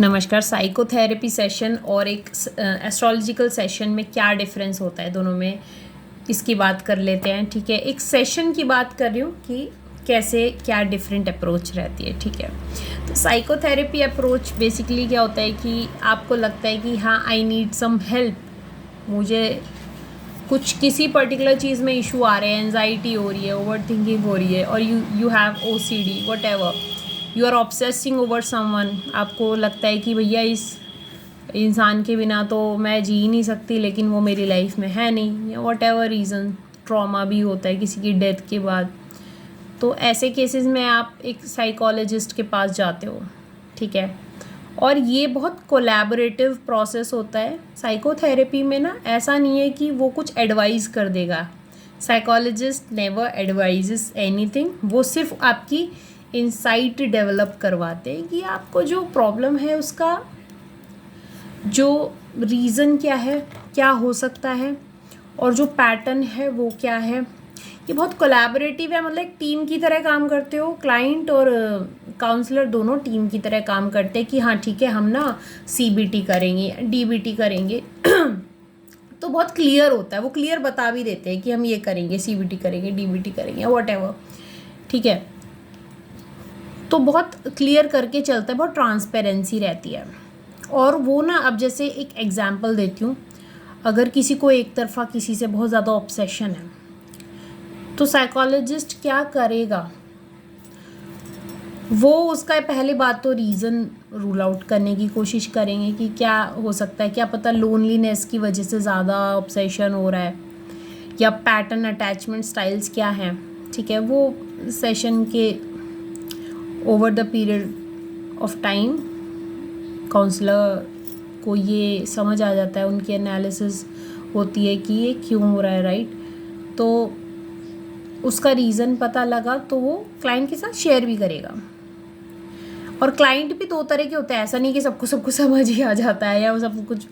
नमस्कार। Psychotherapy session और एक एस्ट्रोलॉजिकल सेशन में क्या डिफरेंस होता है दोनों में, इसकी बात कर लेते हैं। ठीक है, एक सेशन की बात कर रही हूँ कि कैसे क्या डिफरेंट अप्रोच रहती है। ठीक है, तो साइकोथेरेपी अप्रोच बेसिकली क्या होता है कि आपको लगता है कि हाँ आई नीड सम हेल्प, मुझे कुछ किसी पर्टिकुलर चीज़ में इशू आ रहे हैं, एनजाइटी हो रही है, ओवर थिंकिंग हो रही है, और you have OCD whatever, you are obsessing over someone. आपको लगता है कि भैया इस इंसान के बिना तो मैं जी ही नहीं सकती, लेकिन वो मेरी लाइफ में है नहीं, या वट एवर रीज़न, ट्रॉमा भी होता है किसी की डेथ के बाद। तो ऐसे केसेस में आप एक साइकोलॉजिस्ट के पास जाते हो। ठीक है, और ये बहुत कोलैबोरेटिव प्रोसेस होता है साइकोथेरेपी में ना। ऐसा नहीं है कि वो कुछ एडवाइस कर देगा, साइकोलॉजिस्ट नेवर एडवाइजेस एनीथिंग। वो सिर्फ आपकी इंसाइट डेवलप करवाते हैं कि आपको जो प्रॉब्लम है उसका जो रीज़न क्या है, क्या हो सकता है, और जो पैटर्न है वो क्या है। ये बहुत कोलैबोरेटिव है, मतलब एक टीम की तरह काम करते हो। क्लाइंट और काउंसलर दोनों टीम की तरह काम करते हैं कि हाँ ठीक है, हम ना CBT करेंगे, DBT करेंगे। तो बहुत क्लियर होता है, वो क्लियर बता भी देते हैं कि हम ये करेंगे, CBT करेंगे, DBT करेंगे, वट एवर। ठीक है, तो बहुत क्लियर करके चलता है, बहुत ट्रांसपेरेंसी रहती है। और वो ना, अब जैसे एक एग्जांपल देती हूँ, अगर किसी को एक तरफा किसी से बहुत ज़्यादा ऑब्सेशन है, तो साइकोलॉजिस्ट क्या करेगा, वो उसका पहली बात तो रीज़न रूल आउट करने की कोशिश करेंगे कि क्या हो सकता है। क्या पता लोनलीनेस की वजह से ज़्यादा ऑब्सेशन हो रहा है, या पैटर्न अटैचमेंट स्टाइल्स क्या हैं। ठीक है, वो सेशन के over the period of time counsellor को ये समझ आ जाता है, उनकी एनालिसिस होती है कि ये क्यों हो रहा है। राइट, तो उसका रीज़न पता लगा तो वो क्लाइंट के साथ शेयर भी करेगा। और क्लाइंट भी दो तरह के होते हैं, ऐसा नहीं कि सबको समझ ही आ जाता है, या वो सब कुछ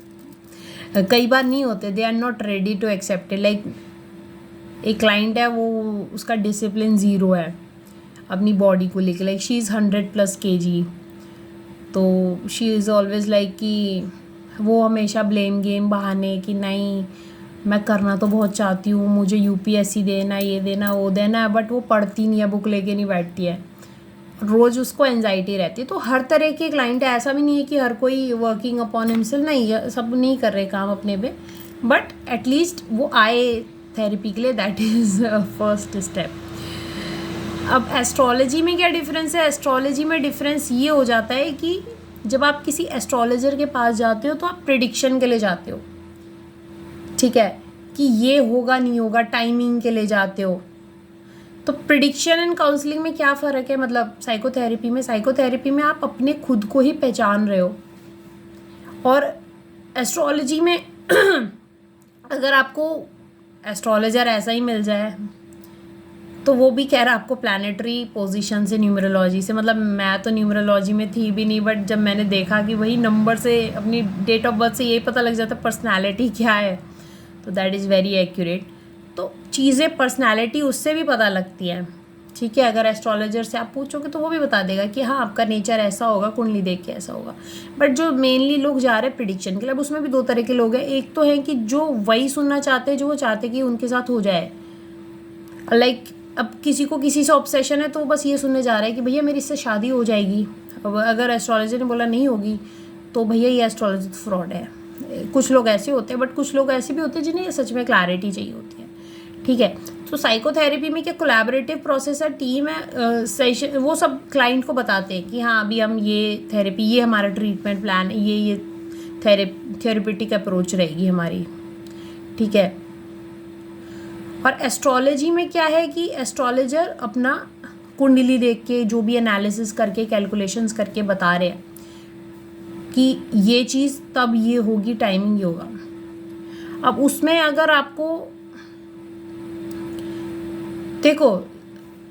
कई बार नहीं होते, they are not ready to accept it. Like एक क्लाइंट है, वो उसका डिसिप्लिन ज़ीरो है अपनी बॉडी को लेकर, लाइक शी इज़ 100+ kg, तो शी इज़ ऑलवेज लाइक कि वो हमेशा ब्लेम गेम, बहाने कि नहीं मैं करना तो बहुत चाहती हूँ, मुझे UPSC देना, ये देना, वो देना है, बट वो पढ़ती नहीं है, बुक लेके नहीं बैठती है, रोज़ उसको एनजाइटी रहती है। तो हर तरह के क्लाइंट है, ऐसा भी नहीं है कि हर कोई वर्किंग अपॉन हिमसेल्फ, नहीं, सब नहीं कर रहे काम अपने पे, बट एटलीस्ट वो आए थेरेपी के लिए, दैट इज़ फर्स्ट स्टेप। अब एस्ट्रोलॉजी में क्या डिफरेंस है? एस्ट्रोलॉजी में डिफरेंस ये हो जाता है कि जब आप किसी एस्ट्रोलॉजर के पास जाते हो तो आप प्रिडिक्शन के लिए जाते हो। ठीक है, कि ये होगा नहीं होगा, टाइमिंग के लिए जाते हो। तो प्रिडिक्शन एंड काउंसलिंग में क्या फ़र्क है, मतलब साइकोथेरेपी में आप अपने खुद को ही पहचान रहे हो, और एस्ट्रोलॉजी में अगर आपको एस्ट्रोलॉजर ऐसा ही मिल जाए तो वो भी कह रहा है आपको प्लानेटरी पोजीशन से, न्यूमरोलॉजी से, मतलब मैं तो न्यूमरोलॉजी में थी भी नहीं, बट जब मैंने देखा कि वही नंबर से, अपनी डेट ऑफ बर्थ से यही पता लग जाता है पर्सनैलिटी क्या है, तो दैट इज़ वेरी एक्यूरेट। तो चीज़ें, पर्सनैलिटी उससे भी पता लगती है। ठीक है, अगर एस्ट्रोलॉजर से आप पूछोगे तो वो भी बता देगा कि हाँ आपका नेचर ऐसा होगा, कुंडली देख के ऐसा होगा। बट जो मेनली लोग जा रहे हैं प्रिडिक्शन के लिए, अब उसमें भी दो तरह के लोग हैं। एक तो है कि जो वही सुनना चाहते हैं जो वो चाहते कि उनके साथ हो जाए, लाइक अब किसी को किसी से ऑब्सेशन है तो वो बस ये सुनने जा रहा है कि भैया मेरी इससे शादी हो जाएगी। अब अगर एस्ट्रोलॉजर ने बोला नहीं होगी तो भैया ये एस्ट्रोलॉजी फ्रॉड है। कुछ लोग ऐसे होते हैं, बट कुछ लोग ऐसे भी होते हैं जिन्हें सच में क्लैरिटी चाहिए होती है। ठीक है, तो साइकोथेरेपी में क्या कोलैबोरेटिव प्रोसेस है, टीम है, सेशन, वो सब क्लाइंट को बताते हैं कि हाँ अभी हम ये थेरेपी, ये हमारा ट्रीटमेंट प्लान, ये थेरेपेटिक अप्रोच रहेगी हमारी। ठीक है, और एस्ट्रोलॉजी में क्या है कि एस्ट्रोलॉजर अपना कुंडली देख के, जो भी एनालिसिस करके, कैलकुलेशंस करके बता रहे हैं कि ये चीज़ तब ये होगी, टाइमिंग ये होगा। अब उसमें अगर आपको देखो,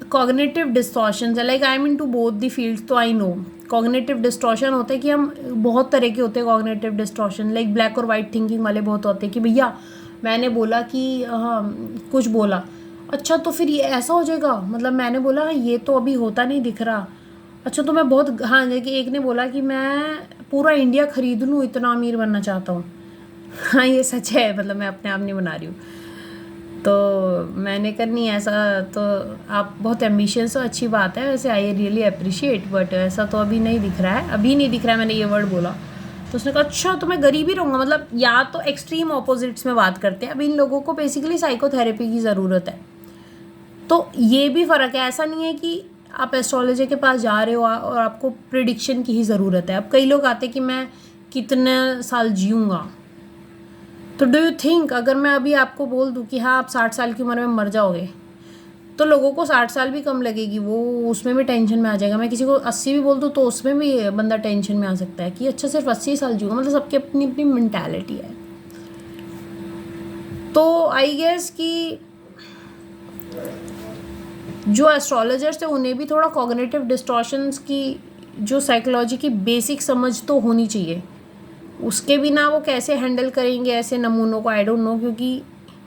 कॉग्निटिव डिस्टॉर्शन है, like I am into both the fields, तो आई नो कॉग्निटिव डिस्टॉर्शन होते हैं कि हम बहुत तरह के होते हैं कॉग्निटिव डिस्टॉर्शन, लाइक ब्लैक और वाइट थिंकिंग वाले बहुत होते हैं कि भैया मैंने बोला कि हाँ कुछ बोला, अच्छा तो फिर ये ऐसा हो जाएगा, मतलब मैंने बोला ये तो अभी होता नहीं दिख रहा, अच्छा तो मैं बहुत, हाँ, देखिए एक ने बोला कि मैं पूरा इंडिया खरीद लूँ, इतना अमीर बनना चाहता हूँ। हाँ ये सच है, मतलब मैं अपने आप नहीं बना रही हूँ। तो मैंने करनी ऐसा, तो आप बहुत एम्बिशियस हो, अच्छी बात है वैसे, आई रियली अप्रिशिएट, बट ऐसा तो अभी नहीं दिख रहा है, अभी नहीं दिख रहा है। मैंने ये वर्ड बोला तो उसने कहा अच्छा तो मैं गरीब ही रहूँगा, मतलब या तो एक्सट्रीम ऑपोजिट्स में बात करते हैं। अब इन लोगों को बेसिकली साइकोथेरेपी की ज़रूरत है, तो ये भी फ़र्क है। ऐसा नहीं है कि आप एस्ट्रोलॉजर के पास जा रहे हो और आपको प्रिडिक्शन की ही ज़रूरत है। अब कई लोग आते हैं कि मैं कितने साल जीऊँगा, तो डू यू थिंक अगर मैं अभी आपको बोल दूँ कि हाँ आप 60 साल की उम्र में मर जाओगे, तो लोगों को 60 साल भी कम लगेगी, वो उसमें भी टेंशन में आ जाएगा। मैं किसी को 80 भी बोल दूँ तो उसमें भी बंदा टेंशन में आ सकता है कि अच्छा सिर्फ 80 साल जीऊँगा, मतलब सबकी अपनी अपनी मेंटालिटी है। तो आई गेस कि जो एस्ट्रोलॉजर्स थे उन्हें भी थोड़ा कॉग्निटिव डिस्टॉर्शंस की, जो साइकोलॉजी की बेसिक समझ तो होनी चाहिए। उसके बिना वो कैसे हैंडल करेंगे ऐसे नमूनों को, आई डोंट नो, क्योंकि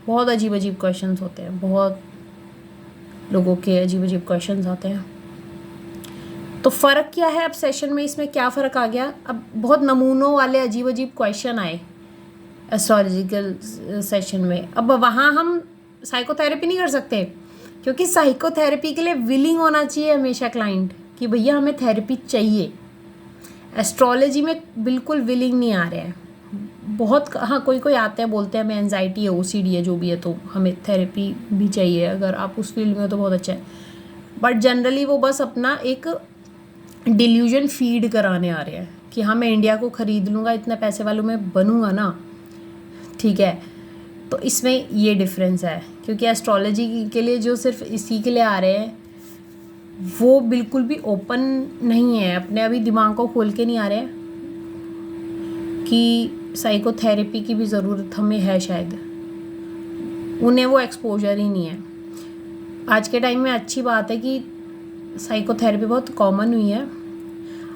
बहुत अजीब अजीब क्वेश्चंस होते हैं, बहुत लोगों के अजीब अजीब क्वेश्चंस आते हैं। तो फ़र्क क्या है अब सेशन में, इसमें क्या फ़र्क आ गया? अब बहुत नमूनों वाले अजीब अजीब क्वेश्चन आए एस्ट्रोलॉजिकल सेशन में। अब वहाँ हम साइकोथेरेपी नहीं कर सकते, क्योंकि साइकोथेरेपी के लिए विलिंग होना चाहिए हमेशा क्लाइंट कि भैया हमें थेरेपी चाहिए। एस्ट्रोलॉजी में बिल्कुल विलिंग नहीं आ रहे हैं बहुत। हाँ कोई कोई आते हैं बोलते हैं हमें एंजाइटी है, ओसीडी है, जो भी है, तो हमें थेरेपी भी चाहिए। अगर आप उस फील्ड में हो तो बहुत अच्छा है, बट जनरली वो बस अपना एक डिल्यूजन फीड कराने आ रहे हैं कि हाँ मैं इंडिया को ख़रीद लूँगा, इतने पैसे वालों में बनूँगा ना, ठीक है। तो इसमें ये डिफरेंस है, क्योंकि एस्ट्रोलॉजी के लिए जो सिर्फ इसी के लिए आ रहे हैं वो बिल्कुल भी ओपन नहीं है, अपने अभी दिमाग को खोल के नहीं आ रहे हैं कि साइकोथेरेपी की भी ज़रूरत हमें है। शायद उन्हें वो एक्सपोजर ही नहीं है। आज के टाइम में अच्छी बात है कि साइकोथेरेपी बहुत कॉमन हुई है।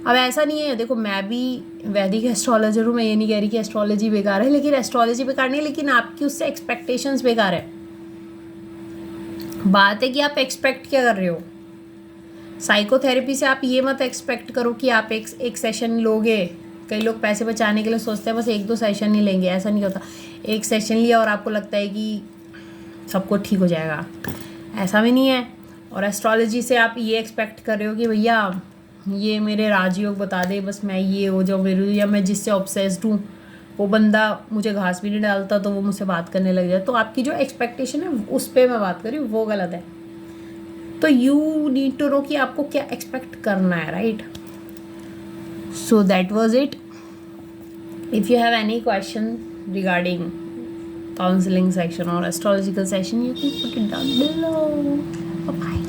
अब ऐसा नहीं है, देखो मैं भी वैदिक एस्ट्रोलॉजर हूँ, मैं ये नहीं कह रही कि एस्ट्रोलॉजी बेकार है, लेकिन एस्ट्रोलॉजी बेकार नहीं है, लेकिन आपकी उससे एक्सपेक्टेशंस बेकार है। बात है कि आप एक्सपेक्ट क्या कर रहे हो। साइकोथेरेपी से आप ये मत एक्सपेक्ट करो कि आप एक सेशन लोगे। कई लोग पैसे बचाने के लिए सोचते हैं बस 1-2 सेशन ही लेंगे, ऐसा नहीं होता। एक सेशन लिया और आपको लगता है कि सबको ठीक हो जाएगा, ऐसा भी नहीं है। और एस्ट्रोलॉजी से आप ये एक्सपेक्ट कर रहे हो कि भैया ये मेरे राजयोग बता दे, बस मैं ये हो जाऊँ मेरे, या मैं जिससे ऑब्सेस्ड हूँ वो बंदा मुझे घास भी नहीं डालता तो वो मुझसे बात करने लग जाए। तो आपकी जो एक्सपेक्टेशन है उस पर मैं बात कर रही हूँ, वो गलत है। तो यू नीड टू नो कि आपको क्या एक्सपेक्ट करना है, right? So that was it. If you have any question regarding counselling section और astrological session, you can put it down below. Bye bye.